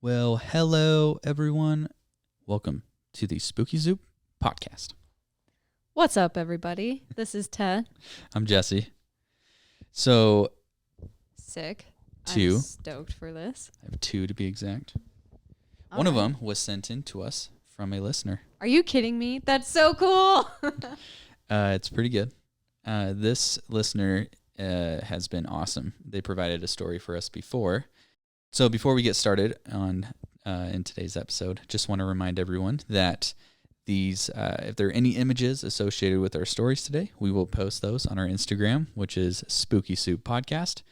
Well, hello, everyone. Welcome to the Spooky Zoop podcast. What's up, everybody? This is Tessa. I'm Jesse. So, Sick. two. I'm stoked for this. I have two to be exact. All One of right. them was sent in to us from a listener. Are you kidding me? That's so cool. It's pretty good. This listener has been awesome. They provided a story for us before. So before we get started on in today's episode, just want to remind everyone that these, if there are any images associated with our stories today, we will post those on our Instagram, which is Spooky Soup Podcast.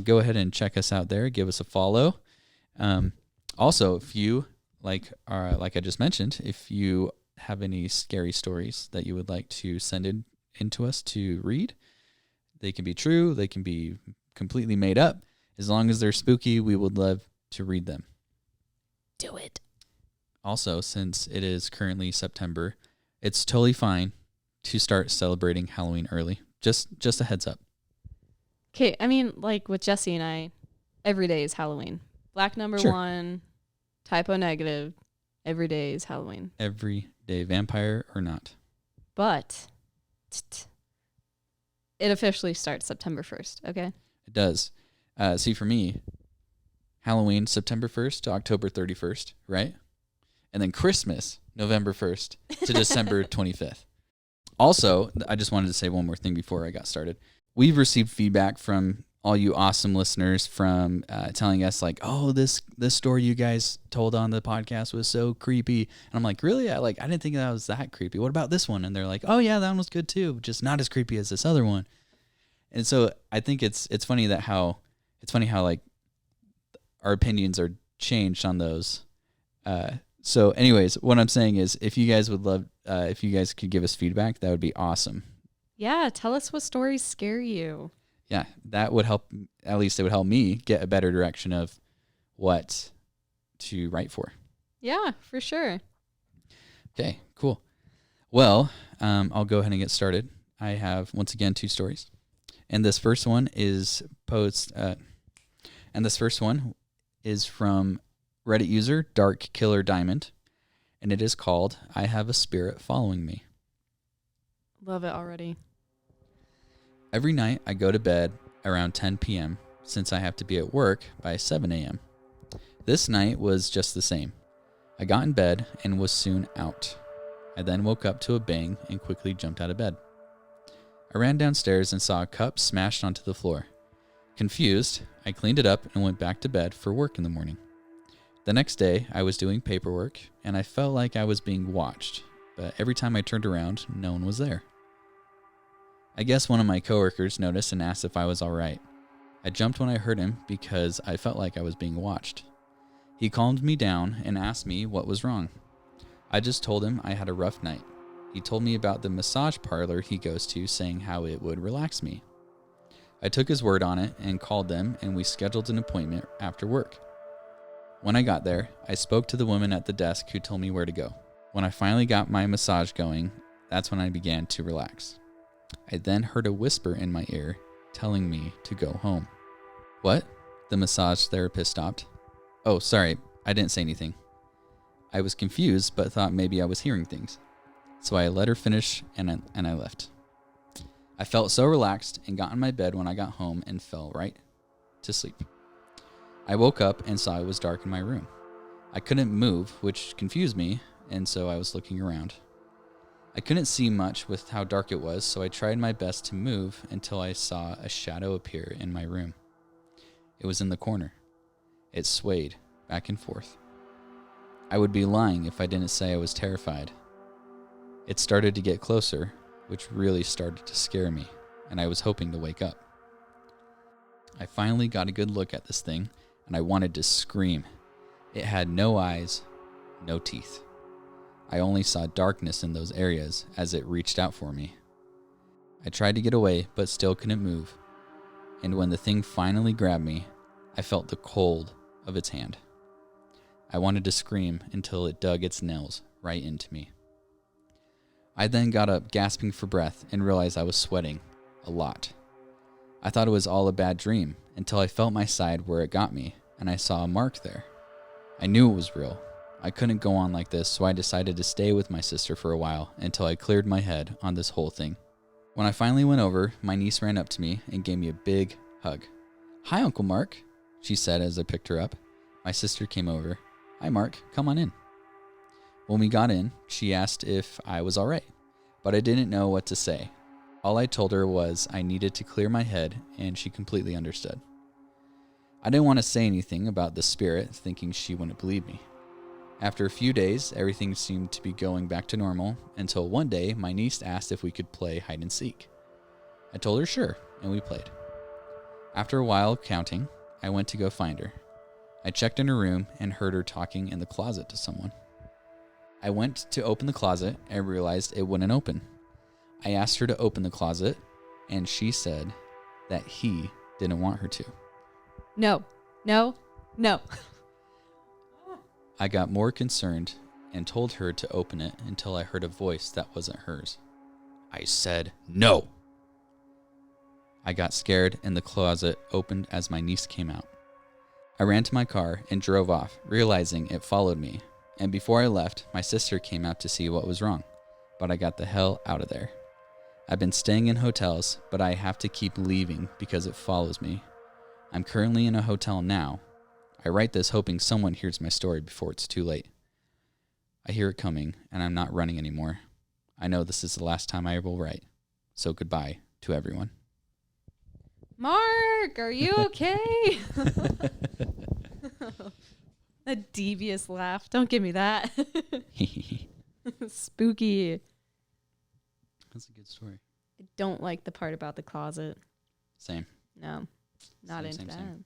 Go ahead and check us out there. Give us a follow. Also, if you like I just mentioned, if you have any scary stories that you would like to send in to us to read, they can be true. They can be completely made up. As long as they're spooky, we would love to read them. Do it. Also, since it is currently September, it's totally fine to start celebrating Halloween early. Just a heads up. Okay, I mean, like with Jesse and I, every day is Halloween. Black number Sure. 1, typo negative, every day is Halloween. Every day, vampire or not. But it officially starts September 1st, okay? It does. See, for me, Halloween, September 1st to October 31st, right? And then Christmas, November 1st to December 25th. Also, I just wanted to say one more thing before I got started. We've received feedback from all you awesome listeners from telling us like, oh, this story you guys told on the podcast was so creepy. And I'm like, really? I didn't think that was that creepy. What about this one? And they're like, oh yeah, that one was good too, just not as creepy as this other one. And so I think it's funny how like our opinions are changed on those. So anyways, what I'm saying is if you guys would love, if you guys could give us feedback, that would be awesome. Yeah, tell us what stories scare you. Yeah, that would help. At least it would help me get a better direction of what to write for. Yeah, for sure. Okay, cool. Well, I'll go ahead and get started. I have, once again, 2 stories. And this first one is from Reddit user Dark Killer Diamond, and it is called "I Have a Spirit Following Me." Love it already. Every night I go to bed around 10 p.m. since I have to be at work by 7 a.m. This night was just the same. I got in bed and was soon out. I then woke up to a bang and quickly jumped out of bed. I ran downstairs and saw a cup smashed onto the floor. Confused, I cleaned it up and went back to bed for work in the morning. The next day, I was doing paperwork and I felt like I was being watched, but every time I turned around, no one was there. I guess one of my coworkers noticed and asked if I was alright. I jumped when I heard him because I felt like I was being watched. He calmed me down and asked me what was wrong. I just told him I had a rough night. He told me about the massage parlor he goes to, saying how it would relax me. I took his word on it and called them, and we scheduled an appointment after work. When I got there, I spoke to the woman at the desk who told me where to go. When I finally got my massage going, that's when I began to relax. I then heard a whisper in my ear telling me to go home. What? The massage therapist stopped. Oh, sorry, I didn't say anything. I was confused, but thought maybe I was hearing things. So I let her finish and I left. I felt so relaxed and got in my bed when I got home and fell right to sleep. I woke up and saw it was dark in my room. I couldn't move, which confused me, and so I was looking around. I couldn't see much with how dark it was, so I tried my best to move until I saw a shadow appear in my room. It was in the corner. It swayed back and forth. I would be lying if I didn't say I was terrified. It started to get closer, which really started to scare me, and I was hoping to wake up. I finally got a good look at this thing, and I wanted to scream. It had no eyes, no teeth. I only saw darkness in those areas as it reached out for me. I tried to get away, but still couldn't move. And when the thing finally grabbed me, I felt the cold of its hand. I wanted to scream until it dug its nails right into me. I then got up gasping for breath and realized I was sweating a lot. I thought it was all a bad dream until I felt my side where it got me, and I saw a mark there. I knew it was real. I couldn't go on like this, so I decided to stay with my sister for a while until I cleared my head on this whole thing. When I finally went over, my niece ran up to me and gave me a big hug. "Hi, Uncle Mark," she said as I picked her up. My sister came over. "Hi, Mark, come on in." When we got in, she asked if I was all right, but I didn't know what to say. All I told her was I needed to clear my head, and she completely understood. I didn't want to say anything about the spirit, thinking she wouldn't believe me. After a few days, everything seemed to be going back to normal until one day my niece asked if we could play hide and seek. I told her sure, and we played. After a while counting, I went to go find her. I checked in her room and heard her talking in the closet to someone. I went to open the closet and realized it wouldn't open. I asked her to open the closet, and she said that he didn't want her to. No. I got more concerned and told her to open it until I heard a voice that wasn't hers. I said no. I got scared and the closet opened as my niece came out. I ran to my car and drove off, realizing it followed me. And before I left, my sister came out to see what was wrong, but I got the hell out of there. I've been staying in hotels, but I have to keep leaving because it follows me. I'm currently in a hotel now. I write this hoping someone hears my story before it's too late. I hear it coming, and I'm not running anymore. I know this is the last time I will write, so goodbye to everyone. Mark, are you okay? A devious laugh. Don't give me that. Spooky. That's a good story. I don't like the part about the closet. Same. No, not into that. Same.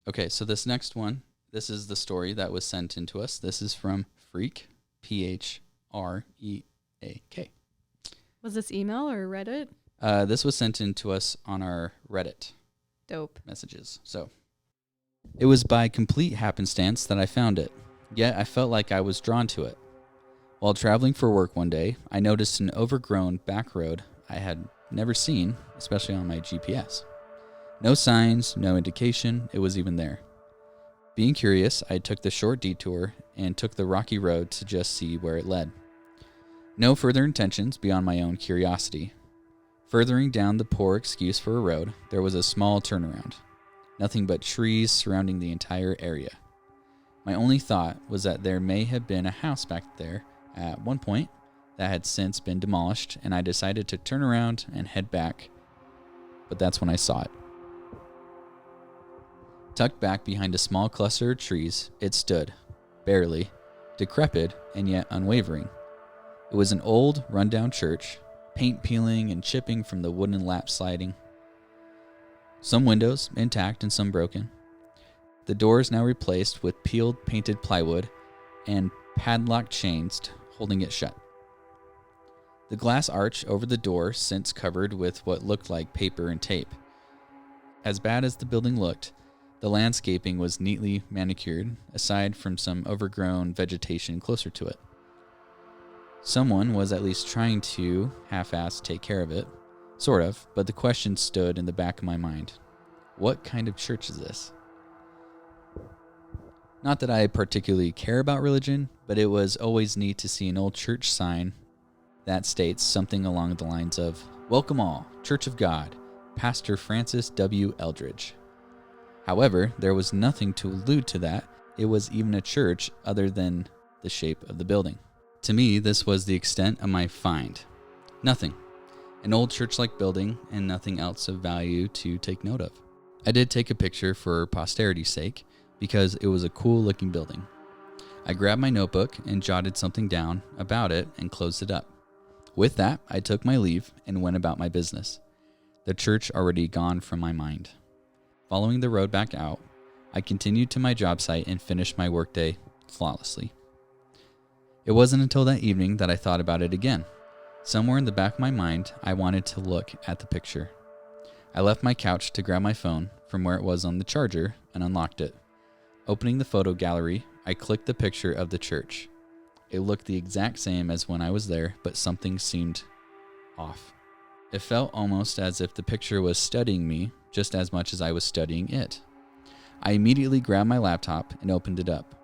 Okay, so this next one, this is the story that was sent in to us. This is from Freak, Phreak. Was this email or Reddit? This was sent in to us on our Reddit Dope. messages. So it was by complete happenstance that I found it, yet I felt like I was drawn to it. While traveling for work one day, I noticed an overgrown back road I had never seen, especially on my GPS. No signs, no indication it was even there. Being curious, I took the short detour and took the rocky road to just see where it led. No further intentions beyond my own curiosity. Furthering down the poor excuse for a road, there was a small turnaround. Nothing but trees surrounding the entire area. My only thought was that there may have been a house back there at one point that had since been demolished, and I decided to turn around and head back. But that's when I saw it. Tucked back behind a small cluster of trees, it stood, barely, decrepit and yet unwavering. It was an old, rundown church, paint peeling and chipping from the wooden lap sliding. Some windows intact and some broken. The doors now replaced with peeled painted plywood and padlocked chains holding it shut. The glass arch over the door since covered with what looked like paper and tape. As bad as the building looked, the landscaping was neatly manicured, aside from some overgrown vegetation closer to it. Someone was at least trying to half-ass take care of it, sort of, but the question stood in the back of my mind. What kind of church is this? Not that I particularly care about religion, but it was always neat to see an old church sign that states something along the lines of, "Welcome all, Church of God, Pastor Francis W. Eldridge." However, there was nothing to allude to that it was even a church other than the shape of the building. To me, this was the extent of my find. Nothing. An old church-like building and nothing else of value to take note of. I did take a picture for posterity's sake because it was a cool-looking building. I grabbed my notebook and jotted something down about it and closed it up. With that, I took my leave and went about my business. The church already gone from my mind. Following the road back out, I continued to my job site and finished my workday flawlessly. It wasn't until that evening that I thought about it again. Somewhere in the back of my mind, I wanted to look at the picture. I left my couch to grab my phone from where it was on the charger and unlocked it. Opening the photo gallery, I clicked the picture of the church. It looked the exact same as when I was there, but something seemed off. It felt almost as if the picture was studying me just as much as I was studying it. I immediately grabbed my laptop and opened it up.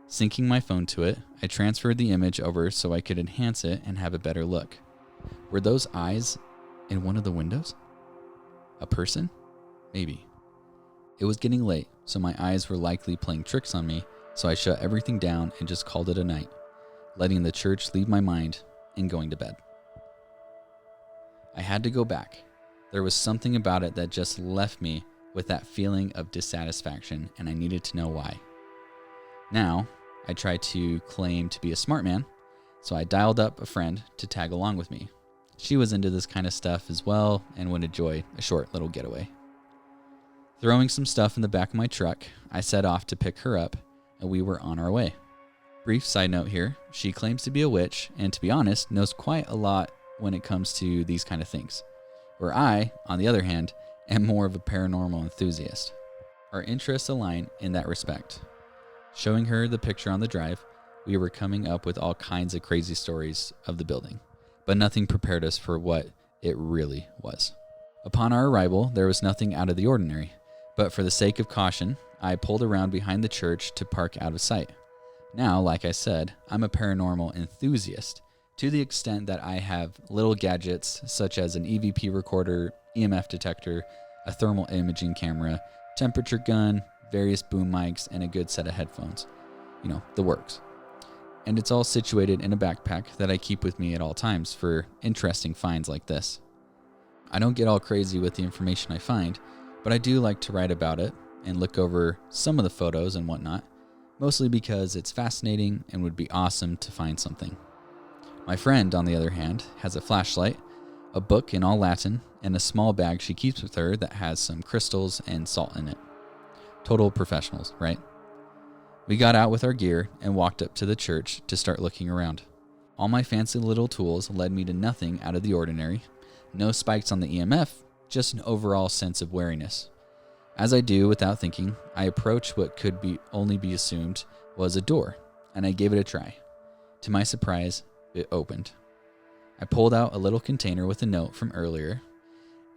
Syncing my phone to it, I transferred the image over so I could enhance it and have a better look. Were those eyes in one of the windows? A person? Maybe. It was getting late, so my eyes were likely playing tricks on me, so I shut everything down and just called it a night, letting the church leave my mind and going to bed. I had to go back. There was something about it that just left me with that feeling of dissatisfaction, and I needed to know why. Now, I try to claim to be a smart man, so I dialed up a friend to tag along with me. She was into this kind of stuff as well and would enjoy a short little getaway. Throwing some stuff in the back of my truck, I set off to pick her up, and we were on our way. Brief side note here, she claims to be a witch, and to be honest, knows quite a lot when it comes to these kind of things, where I, on the other hand, am more of a paranormal enthusiast. Our interests align in that respect. Showing her the picture on the drive, we were coming up with all kinds of crazy stories of the building, but nothing prepared us for what it really was. Upon our arrival, there was nothing out of the ordinary, but for the sake of caution, I pulled around behind the church to park out of sight. Now, like I said, I'm a paranormal enthusiast to the extent that I have little gadgets such as an EVP recorder, EMF detector, a thermal imaging camera, temperature gun, various boom mics, and a good set of headphones. You know, the works. And it's all situated in a backpack that I keep with me at all times for interesting finds like this. I don't get all crazy with the information I find, but I do like to write about it and look over some of the photos and whatnot, mostly because it's fascinating and would be awesome to find something. My friend, on the other hand, has a flashlight, a book in all Latin, and a small bag she keeps with her that has some crystals and salt in it. Total professionals, right? We got out with our gear and walked up to the church to start looking around. All my fancy little tools led me to nothing out of the ordinary. No spikes on the EMF, just an overall sense of wariness. As I do without thinking, I approach what could only be assumed was a door, and I gave it a try. To my surprise, it opened. I pulled out a little container with a note from earlier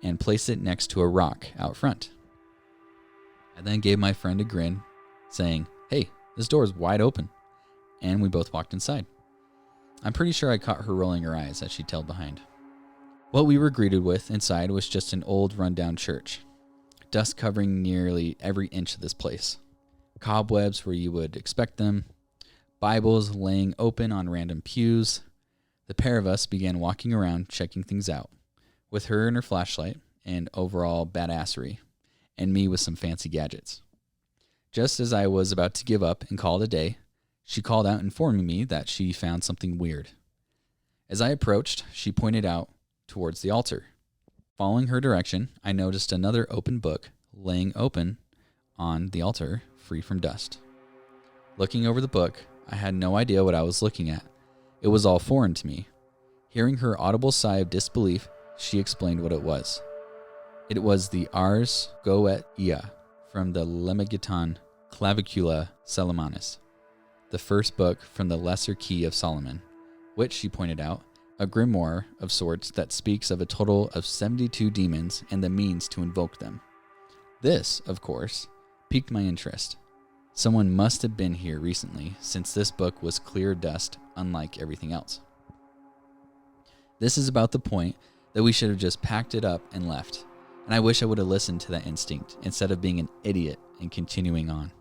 and placed it next to a rock out front. I then gave my friend a grin, saying, "Hey, this door is wide open," and we both walked inside. I'm pretty sure I caught her rolling her eyes as she tailed behind. What we were greeted with inside was just an old rundown church. Dust covering nearly every inch of this place. Cobwebs where you would expect them. Bibles laying open on random pews. The pair of us began walking around checking things out, with her and her flashlight and overall badassery, and me with some fancy gadgets. Just as I was about to give up and call it a day, she called out informing me that she found something weird. As I approached, she pointed out towards the altar. Following her direction, I noticed another open book laying open on the altar, free from dust. Looking over the book, I had no idea what I was looking at. It was all foreign to me. Hearing her audible sigh of disbelief, she explained what it was. It was the Ars Goetia from the Lemegeton Clavicula Salomonis, the first book from the Lesser Key of Solomon, which, she pointed out, a grimoire of sorts that speaks of a total of 72 demons and the means to invoke them. This, of course, piqued my interest. Someone must have been here recently, since this book was clear dust, unlike everything else. This is about the point that we should have just packed it up and left, and I wish I would have listened to that instinct instead of being an idiot and continuing on.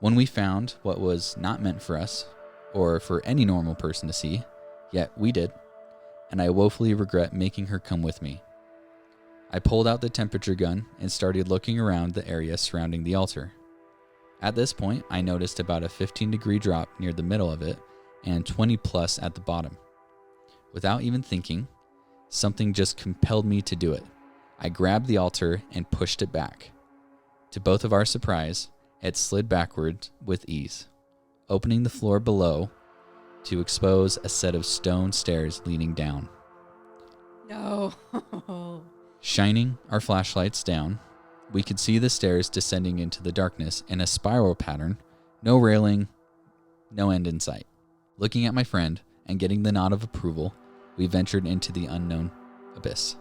When we found what was not meant for us, or for any normal person to see, yet we did, and I woefully regret making her come with me. I pulled out the temperature gun and started looking around the area surrounding the altar. At this point, I noticed about a 15-degree drop near the middle of it and 20 plus at the bottom. Without even thinking, something just compelled me to do it. I grabbed the altar and pushed it back. To both of our surprise, it slid backwards with ease, opening the floor below to expose a set of stone stairs leading down. No. Shining our flashlights down, we could see the stairs descending into the darkness in a spiral pattern, no railing, no end in sight. Looking at my friend and getting the nod of approval, we ventured into the unknown abyss.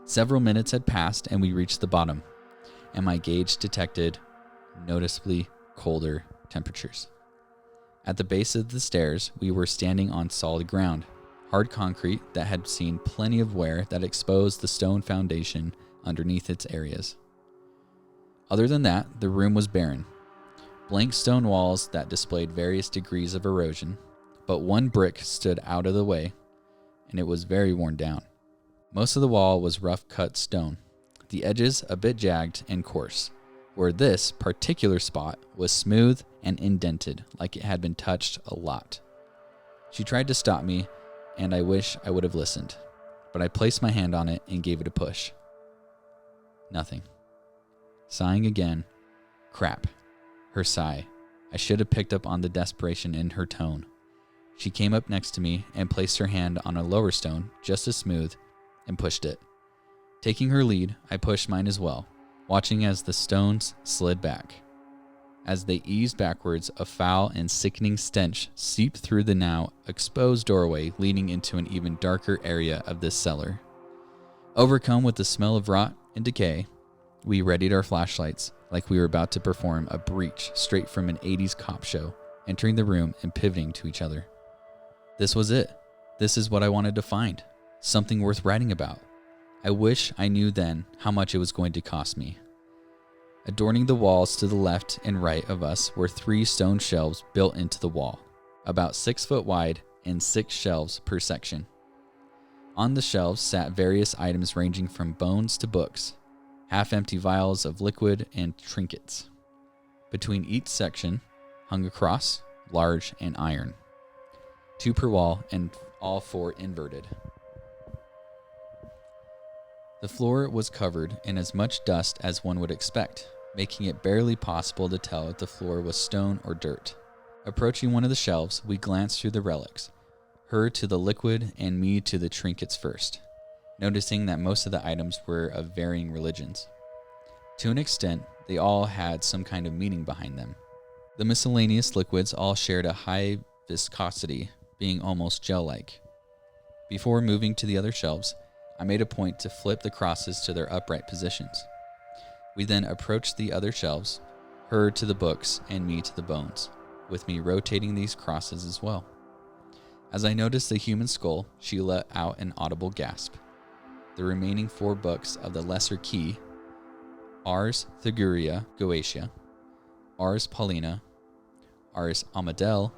Several minutes had passed and we reached the bottom, and my gauge detected noticeably colder temperatures. At the base of the stairs, we were standing on solid ground, hard concrete that had seen plenty of wear that exposed the stone foundation underneath its areas. Other than that, the room was barren. Blank stone walls that displayed various degrees of erosion, but one brick stood out of the way, and it was very worn down. Most of the wall was rough-cut stone, the edges a bit jagged and coarse, where this particular spot was smooth and indented like it had been touched a lot. She tried to stop me, and I wish I would have listened, but I placed my hand on it and gave it a push. Nothing. Sighing again. Crap. Her sigh. I should have picked up on the desperation in her tone. She came up next to me and placed her hand on a lower stone, just as smooth, and pushed it. Taking her lead, I pushed mine as well, watching as the stones slid back. As they eased backwards, a foul and sickening stench seeped through the now exposed doorway leading into an even darker area of this cellar. Overcome with the smell of rot and decay, we readied our flashlights like we were about to perform a breach straight from an 80s cop show, entering the room and pivoting to each other. This was it. This is what I wanted to find. Something worth writing about. I wish I knew then how much it was going to cost me. Adorning the walls to the left and right of us were 3 stone shelves built into the wall, about 6 foot wide and 6 shelves per section. On the shelves sat various items ranging from bones to books, half-empty vials of liquid and trinkets. Between each section hung a cross, large and iron, 2 per wall and all 4 inverted. The floor was covered in as much dust as one would expect, making it barely possible to tell if the floor was stone or dirt. Approaching one of the shelves, we glanced through the relics, her to the liquid and me to the trinkets first, noticing that most of the items were of varying religions. To an extent, they all had some kind of meaning behind them. The miscellaneous liquids all shared a high viscosity, being almost gel-like. Before moving to the other shelves, I made a point to flip the crosses to their upright positions. We then approached the other shelves, her to the books and me to the bones, with me rotating these crosses as well. As I noticed the human skull, she let out an audible gasp. The remaining 4 books of the lesser key, Ars Thiguria Goetia, Ars Paulina, Ars Amadel,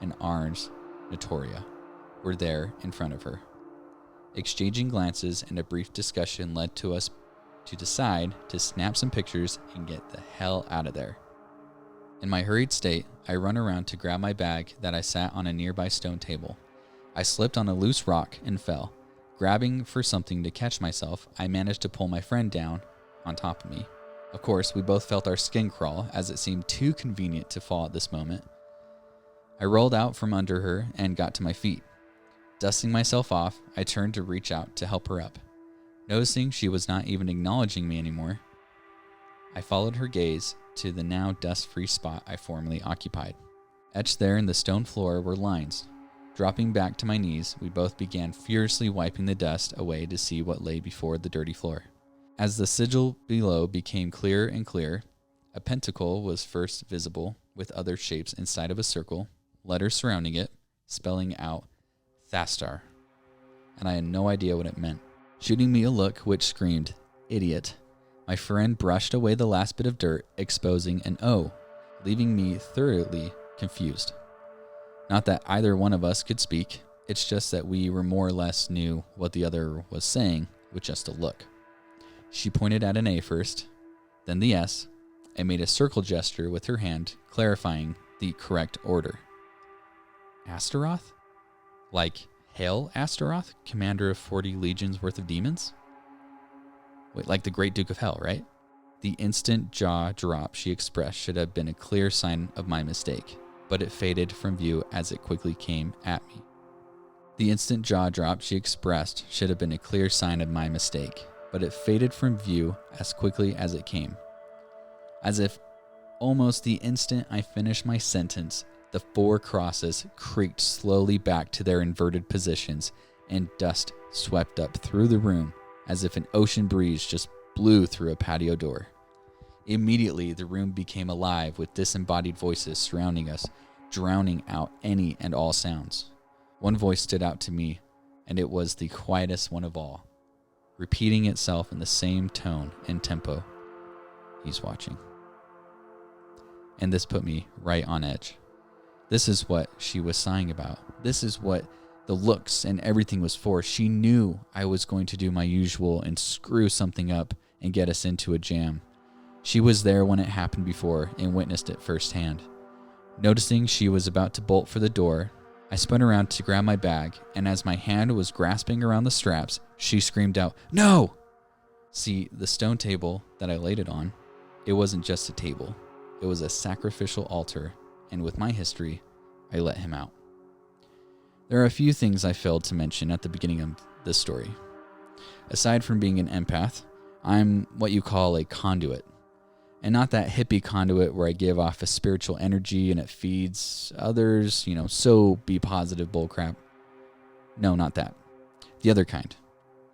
and Ars Notoria, were there in front of her. Exchanging glances and a brief discussion led to us to decide to snap some pictures and get the hell out of there. In my hurried state, I run around to grab my bag that I sat on a nearby stone table. I slipped on a loose rock and fell. Grabbing for something to catch myself, I managed to pull my friend down on top of me. Of course, we both felt our skin crawl as it seemed too convenient to fall at this moment. I rolled out from under her and got to my feet. Dusting myself off, I turned to reach out to help her up. Noticing she was not even acknowledging me anymore, I followed her gaze to the now dust-free spot I formerly occupied. Etched there in the stone floor were lines. Dropping back to my knees, we both began furiously wiping the dust away to see what lay before the dirty floor. As the sigil below became clearer and clearer, a pentacle was first visible with other shapes inside of a circle, letters surrounding it, spelling out Thastar, and I had no idea what it meant. Shooting me a look which screamed, "Idiot," my friend brushed away the last bit of dirt, exposing an O, leaving me thoroughly confused. Not that either one of us could speak, it's just that we were more or less knew what the other was saying with just a look. She pointed at an A first, then the S, and made a circle gesture with her hand, clarifying the correct order. Astaroth? Like, Hail Astaroth, commander of 40 legions worth of demons? Wait, like the Great Duke of Hell, right? The instant jaw drop she expressed should have been a clear sign of my mistake, but it faded from view as it quickly came at me. The instant jaw drop she expressed should have been a clear sign of my mistake, but it faded from view as quickly as it came. As if almost the instant I finished my sentence, the 4 crosses creaked slowly back to their inverted positions, and dust swept up through the room as if an ocean breeze just blew through a patio door. Immediately, the room became alive with disembodied voices surrounding us, drowning out any and all sounds. One voice stood out to me, and it was the quietest one of all, repeating itself in the same tone and tempo. He's watching. And this put me right on edge. This is what she was sighing about. This is what the looks and everything was for. She knew I was going to do my usual and screw something up and get us into a jam. She was there when it happened before and witnessed it firsthand. Noticing she was about to bolt for the door, I spun around to grab my bag, and as my hand was grasping around the straps, she screamed out, "No!" See, the stone table that I laid it on, it wasn't just a table. It was a sacrificial altar, and with my history, I let him out. There are a few things I failed to mention at the beginning of this story. Aside from being an empath, I'm what you call a conduit. And not that hippie conduit where I give off a spiritual energy and it feeds others, so be positive bullcrap. No, not that. The other kind.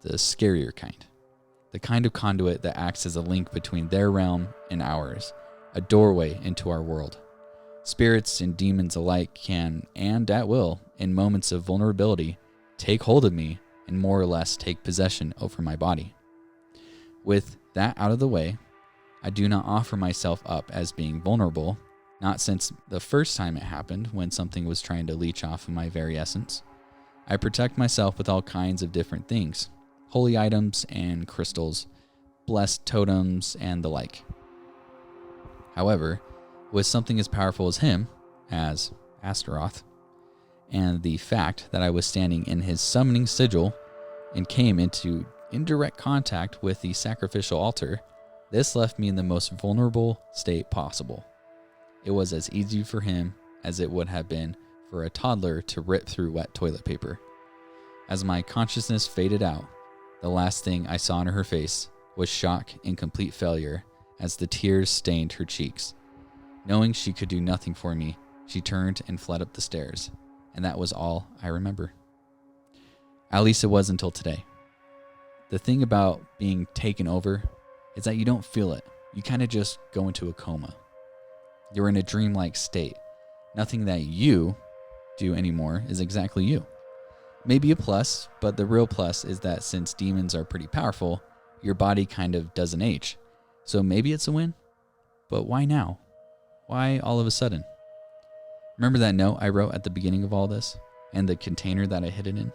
The scarier kind. The kind of conduit that acts as a link between their realm and ours. A doorway into our world. Spirits and demons alike can, and at will, in moments of vulnerability, take hold of me and more or less take possession over my body. With that out of the way, I do not offer myself up as being vulnerable, not since the first time it happened when something was trying to leech off of my very essence. I protect myself with all kinds of different things, holy items and crystals, blessed totems, and the like. However, with something as powerful as him, as Astaroth, and the fact that I was standing in his summoning sigil and came into indirect contact with the sacrificial altar, this left me in the most vulnerable state possible. It was as easy for him as it would have been for a toddler to rip through wet toilet paper. As my consciousness faded out, the last thing I saw in her face was shock and complete failure as the tears stained her cheeks. Knowing she could do nothing for me, she turned and fled up the stairs, and that was all I remember. At least it was until today. The thing about being taken over is that you don't feel it. You kind of just go into a coma. You're in a dreamlike state. Nothing that you do anymore is exactly you. Maybe a plus, but the real plus is that since demons are pretty powerful, your body kind of doesn't age. So maybe it's a win, but why now? Why all of a sudden? Remember that note I wrote at the beginning of all this and the container that I hid it in?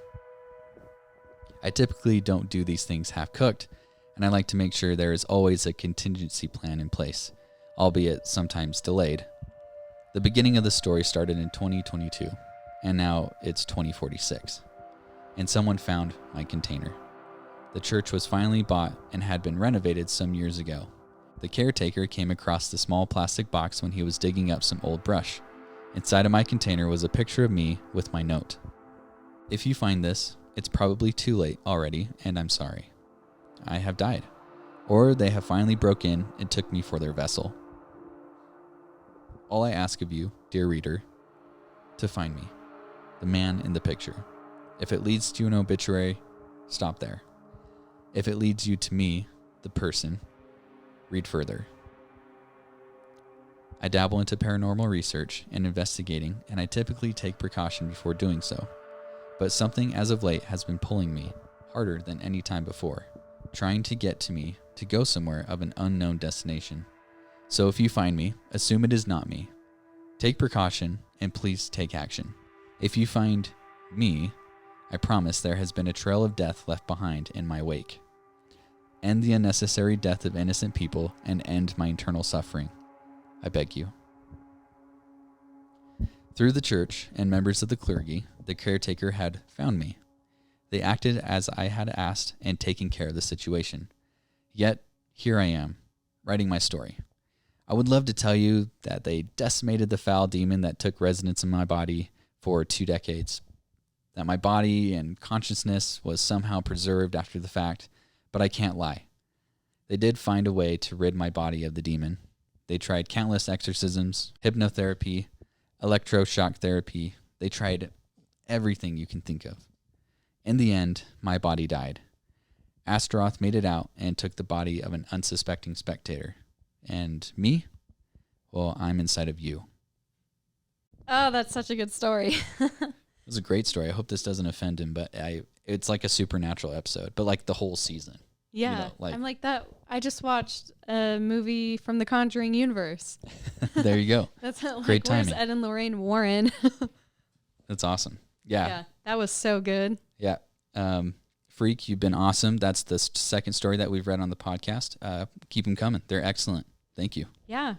I typically don't do these things half-cooked, and I like to make sure there is always a contingency plan in place, albeit sometimes delayed. The beginning of the story started in 2022, and now it's 2046, and someone found my container. The church was finally bought and had been renovated some years ago. The caretaker came across the small plastic box when he was digging up some old brush. Inside of my container was a picture of me with my note. If you find this, it's probably too late already, and I'm sorry. I have died, or they have finally broke in and took me for their vessel. All I ask of you, dear reader, to find me, the man in the picture. If it leads to an obituary, stop there. If it leads you to me, the person, read further. I dabble into paranormal research and investigating, and I typically take precaution before doing so. But something as of late has been pulling me harder than any time before, trying to get to me to go somewhere of an unknown destination. So if you find me, assume it is not me. Take precaution and please take action. If you find me, I promise there has been a trail of death left behind in my wake. End the unnecessary death of innocent people and end my eternal suffering. I beg you. Through the church and members of the clergy, the caretaker had found me. They acted as I had asked and taken care of the situation. Yet, here I am, writing my story. I would love to tell you that they decimated the foul demon that took residence in my body for 2 decades, that my body and consciousness was somehow preserved after the fact, but I can't lie. They did find a way to rid my body of the demon. They tried countless exorcisms, hypnotherapy, electroshock therapy. They tried everything you can think of. In the end, my body died. Astaroth made it out and took the body of an unsuspecting spectator. And me, well, I'm inside of you. Oh, that's such a good story. It was a great story. I hope this doesn't offend him, but it's like a supernatural episode, but like the whole season. Yeah, You know, like, I'm like that. I just watched a movie from the Conjuring universe. there you go. That's like, Great where's timing. Ed and Lorraine Warren? That's awesome. Yeah. That was so good. Yeah. Freak, you've been awesome. That's the second story that we've read on the podcast. Keep them coming. They're excellent. Thank you. Yeah.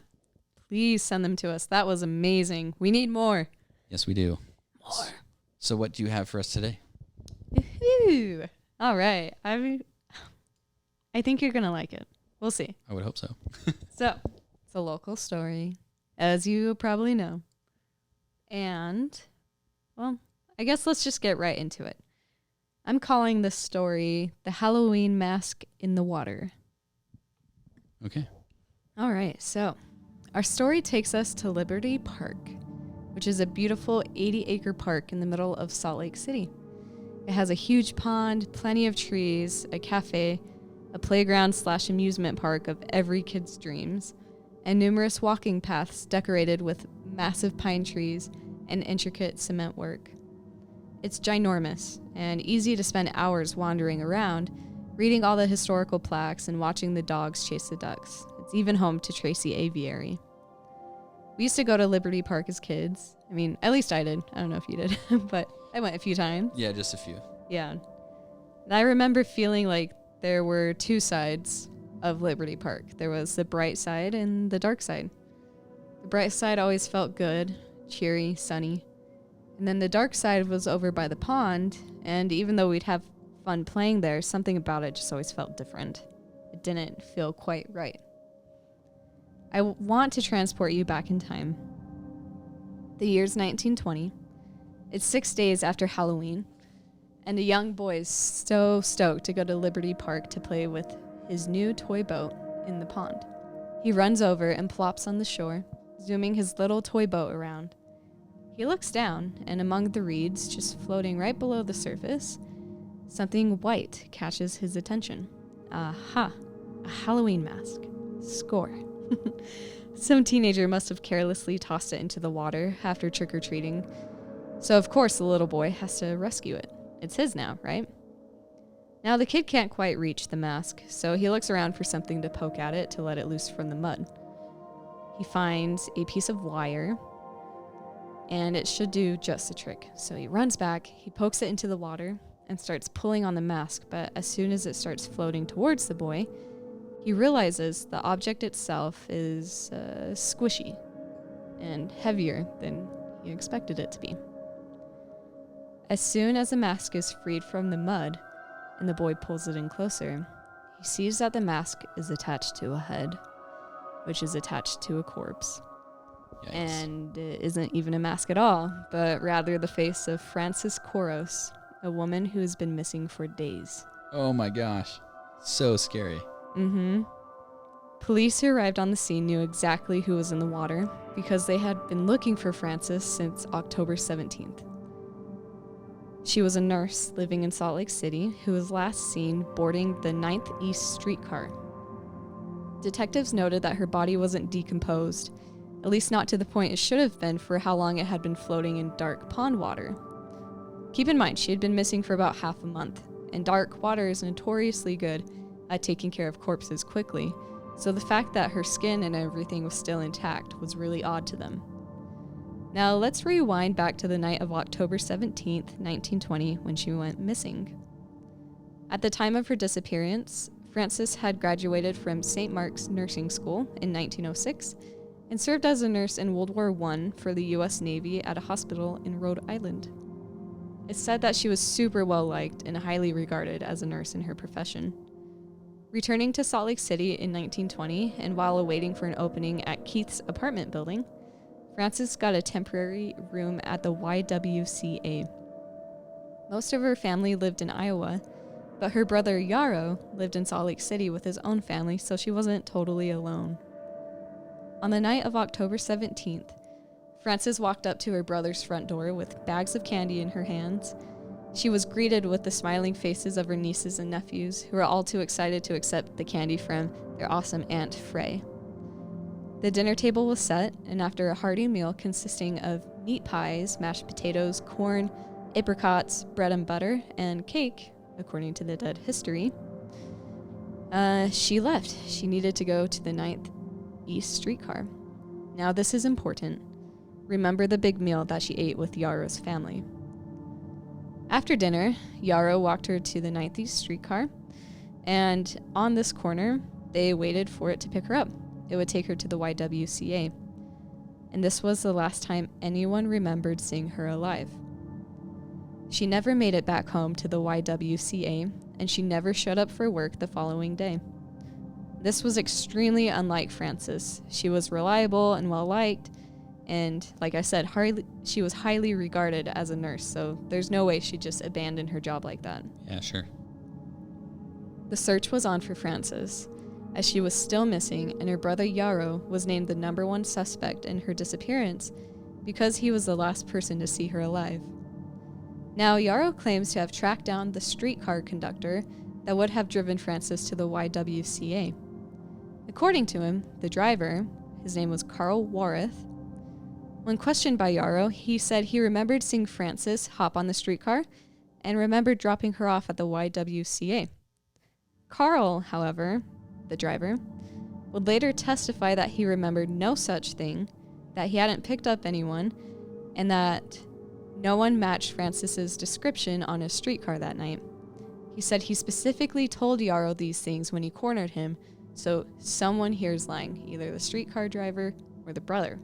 Please send them to us. That was amazing. We need more. Yes, we do. More. So what do you have for us today? Woo-hoo. All right. I think you're going to like it. We'll see. I would hope so. So, it's a local story, as you probably know. And, well, I guess let's just get right into it. I'm calling this story The Halloween Mask in the Water. Okay. All right, so our story takes us to Liberty Park, which is a beautiful 80-acre park in the middle of Salt Lake City. It has a huge pond, plenty of trees, a cafe, a playground/amusement park of every kid's dreams, and numerous walking paths decorated with massive pine trees and intricate cement work. It's ginormous and easy to spend hours wandering around, reading all the historical plaques and watching the dogs chase the ducks. It's even home to Tracy Aviary. We used to go to Liberty Park as kids. I mean, at least I did. I don't know if you did, but I went a few times. Yeah, just a few. Yeah. And I remember feeling like there were two sides of Liberty Park. There was the bright side and the dark side. The bright side always felt good, cheery, sunny. And then the dark side was over by the pond, and even though we'd have fun playing there, something about it just always felt different. It didn't feel quite right. I want to transport you back in time. The year's 1920. It's 6 days after Halloween, and a young boy is so stoked to go to Liberty Park to play with his new toy boat in the pond. He runs over and plops on the shore, zooming his little toy boat around. He looks down, and among the reeds, just floating right below the surface, something white catches his attention. Aha! A Halloween mask. Score. Some teenager must have carelessly tossed it into the water after trick-or-treating. So of course the little boy has to rescue it. It's his now, right? Now the kid can't quite reach the mask, so he looks around for something to poke at it to let it loose from the mud. He finds a piece of wire, and it should do just the trick. So he runs back, he pokes it into the water, and starts pulling on the mask, but as soon as it starts floating towards the boy, he realizes the object itself is squishy and heavier than he expected it to be. As soon as the mask is freed from the mud and the boy pulls it in closer, he sees that the mask is attached to a head, which is attached to a corpse. Yikes. And it isn't even a mask at all, but rather the face of Frances Koros, a woman who has been missing for days. Oh my gosh. So scary. Mm-hmm. Police who arrived on the scene knew exactly who was in the water because they had been looking for Frances since October 17th. She was a nurse living in Salt Lake City who was last seen boarding the 9th East streetcar. Detectives noted that her body wasn't decomposed, at least not to the point it should have been for how long it had been floating in dark pond water. Keep in mind, she had been missing for about half a month, and dark water is notoriously good at taking care of corpses quickly, so the fact that her skin and everything was still intact was really odd to them. Now let's rewind back to the night of October 17th, 1920, when she went missing. At the time of her disappearance, Frances had graduated from St. Mark's Nursing School in 1906 and served as a nurse in World War I for the U.S. Navy at a hospital in Rhode Island. It's said that she was super well liked and highly regarded as a nurse in her profession. Returning to Salt Lake City in 1920, and while awaiting for an opening at Keith's apartment building, Frances got a temporary room at the YWCA. Most of her family lived in Iowa, but her brother Yarrow lived in Salt Lake City with his own family, so she wasn't totally alone. On the night of October 17th, Frances walked up to her brother's front door with bags of candy in her hands. She was greeted with the smiling faces of her nieces and nephews, who were all too excited to accept the candy from their awesome Aunt Frey. The dinner table was set, and after a hearty meal consisting of meat pies, mashed potatoes, corn, apricots, bread and butter, and cake, according to the dead history, she left. She needed to go to the 9th East streetcar. Now this is important. Remember the big meal that she ate with Yarrow's family. After dinner, Yarrow walked her to the 9th East streetcar, and on this corner, they waited for it to pick her up. It would take her to the YWCA. And this was the last time anyone remembered seeing her alive. She never made it back home to the YWCA, and she never showed up for work the following day. This was extremely unlike Frances. She was reliable and well-liked, and like I said, she was highly regarded as a nurse, so there's no way she'd just abandon her job like that. Yeah, sure. The search was on for Frances, as she was still missing, and her brother Yarrow was named the #1 suspect in her disappearance because he was the last person to see her alive. Now, Yarrow claims to have tracked down the streetcar conductor that would have driven Frances to the YWCA. According to him, the driver, his name was Carl Warith. When questioned by Yarrow, he said he remembered seeing Frances hop on the streetcar and remembered dropping her off at the YWCA. Carl, however, the driver, would later testify that he remembered no such thing, that he hadn't picked up anyone, and that no one matched Frances's description on a streetcar that night. He said he specifically told Yarrow these things when he cornered him, so someone here is lying, either the streetcar driver or the brother.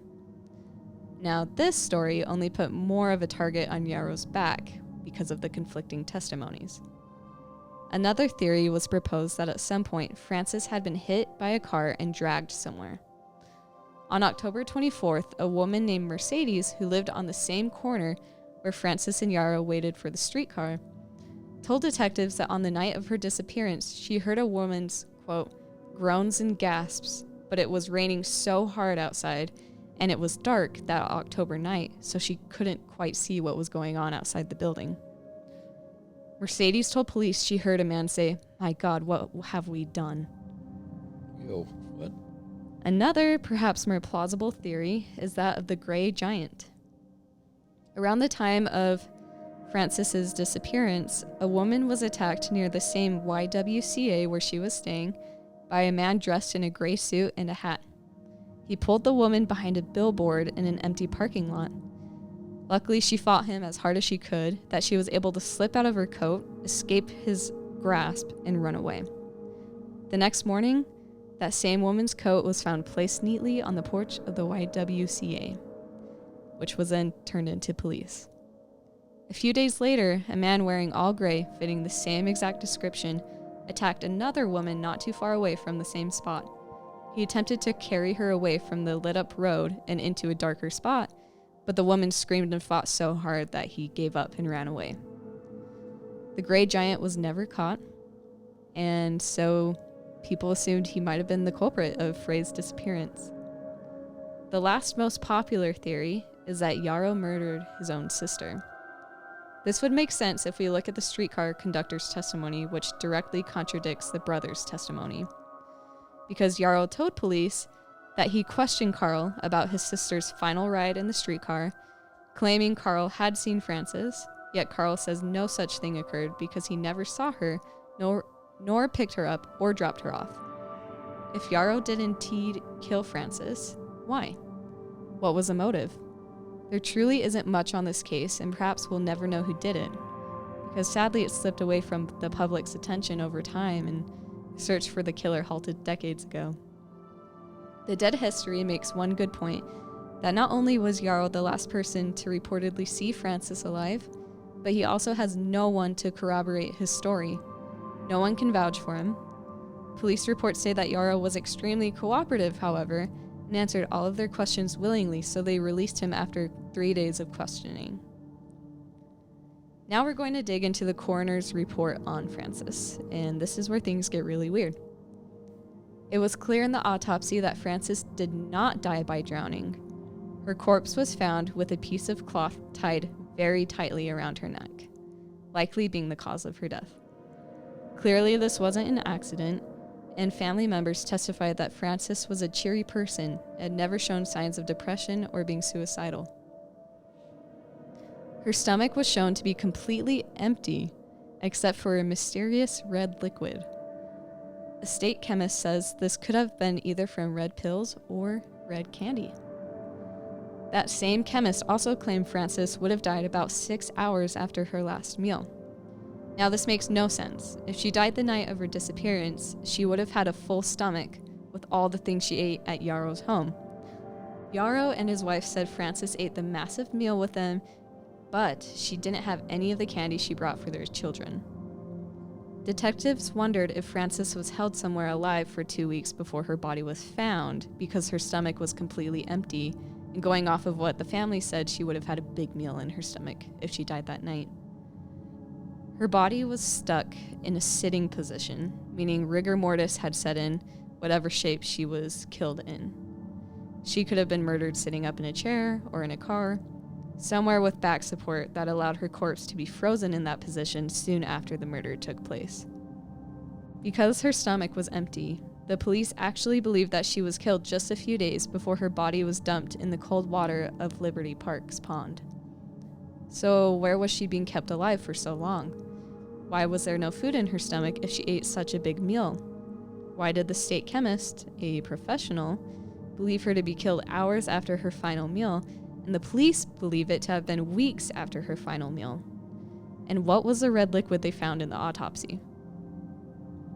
Now, this story only put more of a target on Yarrow's back because of the conflicting testimonies. Another theory was proposed that at some point, Frances had been hit by a car and dragged somewhere. On October 24th, a woman named Mercedes, who lived on the same corner where Frances and Yarrow waited for the streetcar, told detectives that on the night of her disappearance, she heard a woman's, quote, groans and gasps, but it was raining so hard outside, and it was dark that October night, so she couldn't quite see what was going on outside the building. Mercedes told police she heard a man say, "My God, what have we done?" Yo, what? Another, perhaps more plausible theory is that of the Gray Giant. Around the time of Frances's disappearance, a woman was attacked near the same YWCA where she was staying by a man dressed in a gray suit and a hat. He pulled the woman behind a billboard in an empty parking lot. Luckily, she fought him as hard as she could, that she was able to slip out of her coat, escape his grasp, and run away. The next morning, that same woman's coat was found placed neatly on the porch of the YWCA, which was then turned into police. A few days later, a man wearing all gray, fitting the same exact description, attacked another woman not too far away from the same spot. He attempted to carry her away from the lit-up road and into a darker spot, but the woman screamed and fought so hard that he gave up and ran away. The Gray Giant was never caught, and so people assumed he might have been the culprit of Frey's disappearance. The last most popular theory is that Yarrow murdered his own sister. This would make sense if we look at the streetcar conductor's testimony, which directly contradicts the brother's testimony. Because Yarrow told police that he questioned Carl about his sister's final ride in the streetcar, claiming Carl had seen Frances, yet Carl says no such thing occurred because he never saw her, nor picked her up or dropped her off. If Yarrow did indeed kill Frances, why? What was the motive? There truly isn't much on this case, and perhaps we'll never know who did it, because sadly it slipped away from the public's attention over time, and the search for the killer halted decades ago. The dead history makes one good point, that not only was Yarrow the last person to reportedly see Frances alive, but he also has no one to corroborate his story. No one can vouch for him. Police reports say that Yarrow was extremely cooperative, however, and answered all of their questions willingly, so they released him after 3 days of questioning. Now we're going to dig into the coroner's report on Frances, and this is where things get really weird. It was clear in the autopsy that Frances did not die by drowning. Her corpse was found with a piece of cloth tied very tightly around her neck, likely being the cause of her death. Clearly, this wasn't an accident, and family members testified that Frances was a cheery person and had never shown signs of depression or being suicidal. Her stomach was shown to be completely empty, except for a mysterious red liquid. A state chemist says this could have been either from red pills or red candy. That same chemist also claimed Frances would have died about 6 hours after her last meal. Now, this makes no sense. If she died the night of her disappearance, she would have had a full stomach with all the things she ate at Yarrow's home. Yarrow and his wife said Frances ate the massive meal with them, but she didn't have any of the candy she brought for their children. Detectives wondered if Frances was held somewhere alive for 2 weeks before her body was found because her stomach was completely empty, and going off of what the family said, she would have had a big meal in her stomach if she died that night. Her body was stuck in a sitting position, meaning rigor mortis had set in whatever shape she was killed in. She could have been murdered sitting up in a chair or in a car, somewhere with back support that allowed her corpse to be frozen in that position soon after the murder took place. Because her stomach was empty, the police actually believed that she was killed just a few days before her body was dumped in the cold water of Liberty Park's pond. So where was she being kept alive for so long? Why was there no food in her stomach if she ate such a big meal? Why did the state chemist, a professional, believe her to be killed hours after her final meal, and the police believe it to have been weeks after her final meal? And what was the red liquid they found in the autopsy?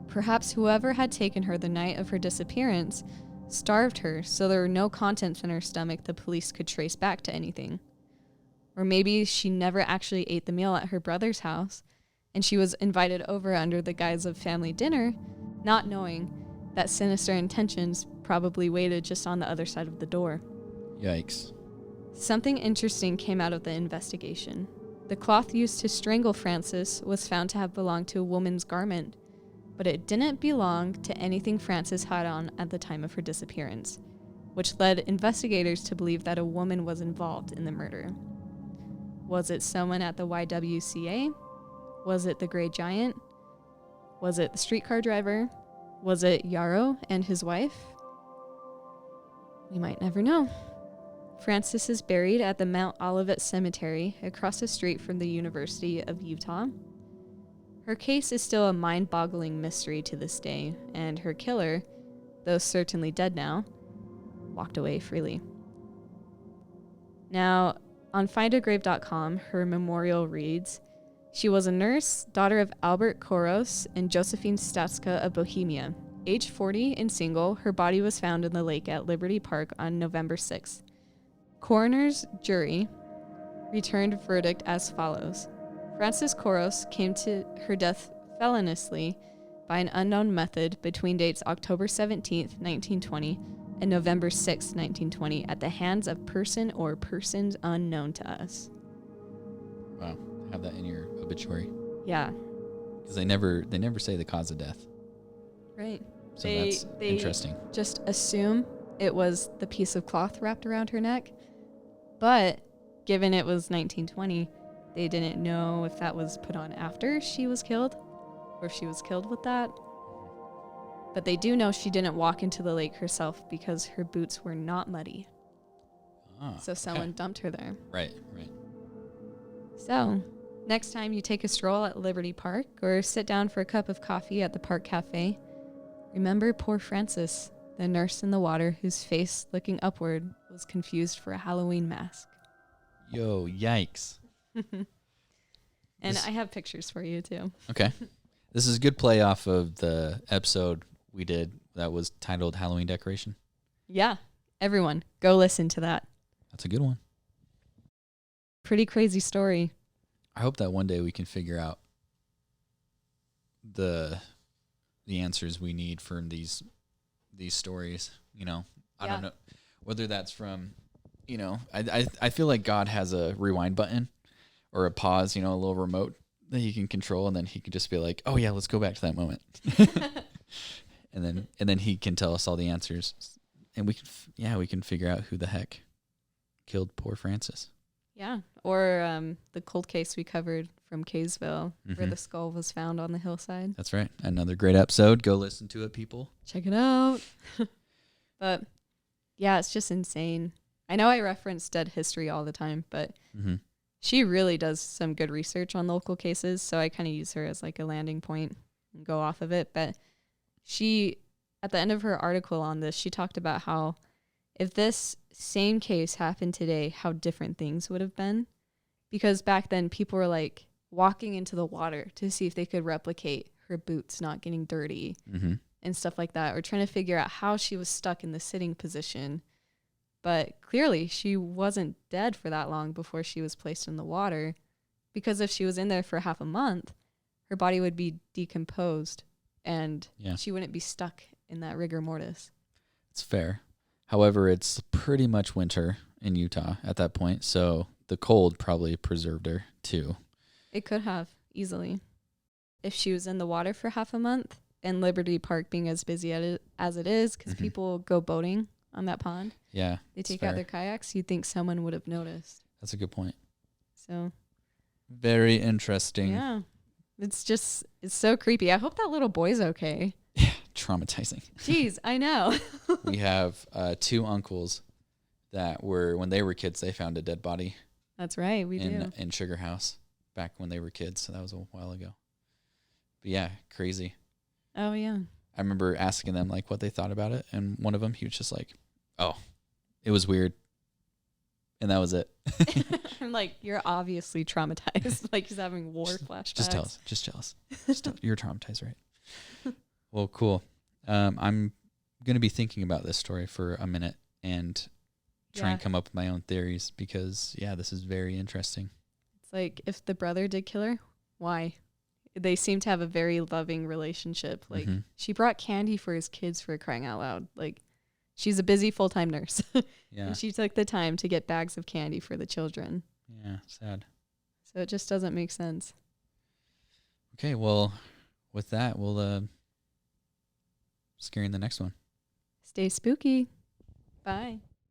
Perhaps whoever had taken her the night of her disappearance starved her so there were no contents in her stomach the police could trace back to anything. Or maybe she never actually ate the meal at her brother's house, and she was invited over under the guise of family dinner, not knowing that sinister intentions probably waited just on the other side of the door. Yikes. Something interesting came out of the investigation. The cloth used to strangle Frances was found to have belonged to a woman's garment, but it didn't belong to anything Frances had on at the time of her disappearance, which led investigators to believe that a woman was involved in the murder. Was it someone at the YWCA? Was it the Grey Giant? Was it the streetcar driver? Was it Yarrow and his wife? We might never know. Frances is buried at the Mount Olivet Cemetery across the street from the University of Utah. Her case is still a mind-boggling mystery to this day, and her killer, though certainly dead now, walked away freely. Now, on findagrave.com, her memorial reads, "She was a nurse, daughter of Albert Koros and Josephine Statska of Bohemia. Age 40 and single, her body was found in the lake at Liberty Park on November 6th. Coroner's jury returned verdict as follows. Frances Koros came to her death feloniously by an unknown method between dates October 17th, 1920 and November 6th, 1920 at the hands of person or persons unknown to us." Wow. Have that in your obituary. Yeah. Because they never say the cause of death. Right. So that's interesting. Just assume it was the piece of cloth wrapped around her neck. But given it was 1920, they didn't know if that was put on after she was killed or if she was killed with that. But they do know she didn't walk into the lake herself because her boots were not muddy. So someone dumped her there. Right. So, next time you take a stroll at Liberty Park or sit down for a cup of coffee at the park cafe, remember poor Frances, the nurse in the water whose face looking upward was confused for a Halloween mask. Yo, yikes. And I have pictures for you too. Okay. This is a good play off of the episode we did that was titled Halloween Decoration. Yeah. Everyone, go listen to that. That's a good one. Pretty crazy story. I hope that one day we can figure out the answers we need for these stories, you know. I don't know whether that's from, you know, I feel like God has a rewind button or a pause, you know, a little remote that he can control, and then he can just be like, "Oh yeah, let's go back to that moment." and then he can tell us all the answers, and we can figure out who the heck killed poor Frances. Yeah. Or the cold case we covered from Kaysville, where the skull was found on the hillside. That's right. Another great episode. Go listen to it, people. Check it out. But yeah, it's just insane. I know I reference Dead History all the time, but she really does some good research on local cases. So I kind of use her as like a landing point and go off of it. But she, at the end of her article on this, she talked about how if this same case happened today, how different things would have been. Because back then people were like walking into the water to see if they could replicate her boots not getting dirty and stuff like that, or trying to figure out how she was stuck in the sitting position. But clearly she wasn't dead for that long before she was placed in the water, because if she was in there for half a month, her body would be decomposed and she wouldn't be stuck in that rigor mortis. It's fair. However, it's pretty much winter in Utah at that point, so the cold probably preserved her too. It could have, easily. If she was in the water for half a month, and Liberty Park being as busy as it is, because people go boating on that pond. Yeah. They take out their kayaks. You'd think someone would have noticed. That's a good point. So. Very interesting. Yeah. It's so creepy. I hope that little boy's okay. Yeah. Traumatizing. Jeez, I know. We have 2 uncles that when they were kids, they found a dead body. That's right. We do. In Sugar House back when they were kids. So that was a while ago. But yeah, crazy. Oh, yeah. I remember asking them like what they thought about it. And one of them, he was just like, oh, it was weird. And that was it. I'm like, you're obviously traumatized. Like he's having war flashbacks. Just tell us. You're traumatized, right? Well, cool. I'm going to be thinking about this story for a minute and try and come up with my own theories because, this is very interesting. It's like, if the brother did kill her, why? They seem to have a very loving relationship. Like, she brought candy for his kids, for crying out loud. Like, she's a busy full-time nurse. Yeah. And she took the time to get bags of candy for the children. Yeah, sad. So it just doesn't make sense. Okay, well, with that, we'll scare you in the next one. Stay spooky. Bye.